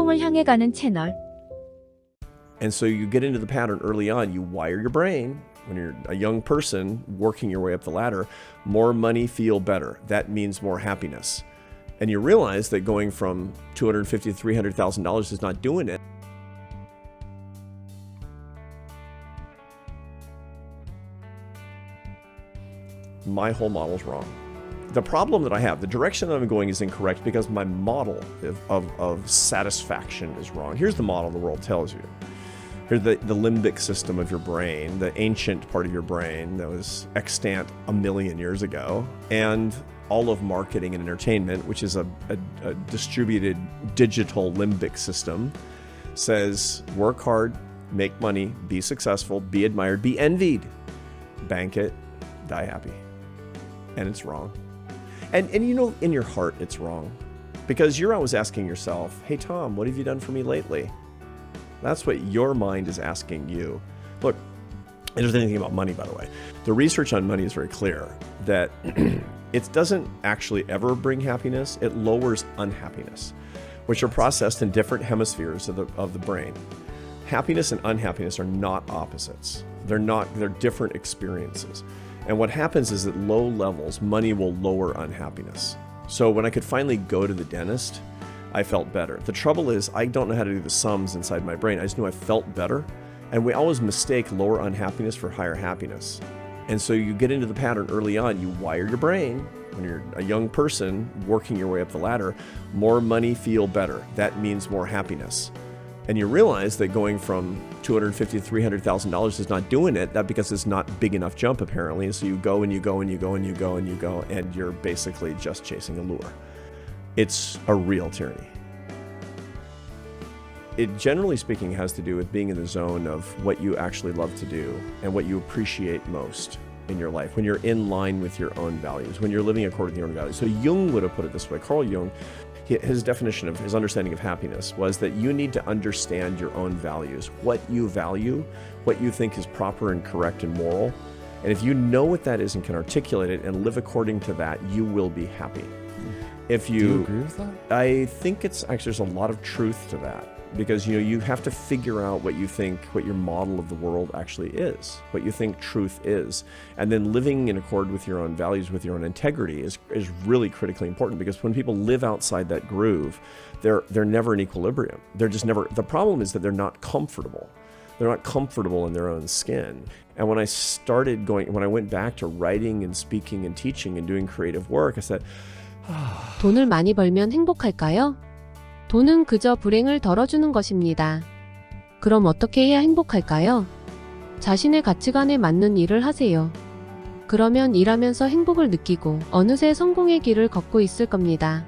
성공을 향해 가는 채널. And so you get into the pattern early on. You wire your brain when you're a young person working your way up the ladder. More money, feel better. That means more happiness. And you realize that going from $250,000 to $300,000 is not doing it. My whole model is wrong. The problem that I have, the direction that I'm going is incorrect because my model of satisfaction is wrong. Here's the model the world tells you. Here's the limbic system of your brain, the ancient part of your brain that was extant a million years ago, and all of marketing and entertainment, which is a distributed digital limbic system, says work hard, make money, be successful, be admired, be envied, bank it, die happy. And it's wrong. And you know, in your heart, it's wrong. Because you're always asking yourself, hey, Tom, what have you done for me lately? That's what your mind is asking you. Look, it doesn't anything about money, by the way. The research on money is very clear that it doesn't actually ever bring happiness. It lowers unhappiness, which are processed in different hemispheres of the brain. Happiness and unhappiness are not opposites. They're different experiences. And what happens is at low levels, money will lower unhappiness. So when I could finally go to the dentist, I felt better. The trouble is I don't know how to do the sums inside my brain. I just knew I felt better. And we always mistake lower unhappiness for higher happiness. And so you get into the pattern early on. You wire your brain when you're a young person working your way up the ladder. More money, feel better. That means more happiness. And you realize that going from $250,000 to $300,000 is not doing it. That because it's not big enough jump apparently. And so you go and you go and you go and you go and you go, and you're basically just chasing a lure. It's a real tyranny. It generally speaking has to do with being in the zone of what you actually love to do and what you appreciate most in your life, when you're in line with your own values, when you're living according to your own values. So Jung would have put it this way. Carl Jung, his definition of his understanding of happiness was that you need to understand your own values, what you value, what you think is proper and correct and moral. And if you know what that is and can articulate it and live according to that, you will be happy. Do you agree with that? I think it's actually, there's a lot of truth to that. Because you have to figure out what you think, what your model of the world actually is, what you think truth is, and then living in accord with your own values, with your own integrity is really critically important. Because when people live outside that groove, they're never in equilibrium. They're just never. The problem is that they're not comfortable. They're not comfortable in their own skin. And when I went back to writing and speaking and teaching and doing creative work, I said, 돈을 많이 벌면 행복할까요? 돈은 그저 불행을 덜어주는 것입니다. 그럼 어떻게 해야 행복할까요? 자신의 가치관에 맞는 일을 하세요. 그러면 일하면서 행복을 느끼고 어느새 성공의 길을 걷고 있을 겁니다.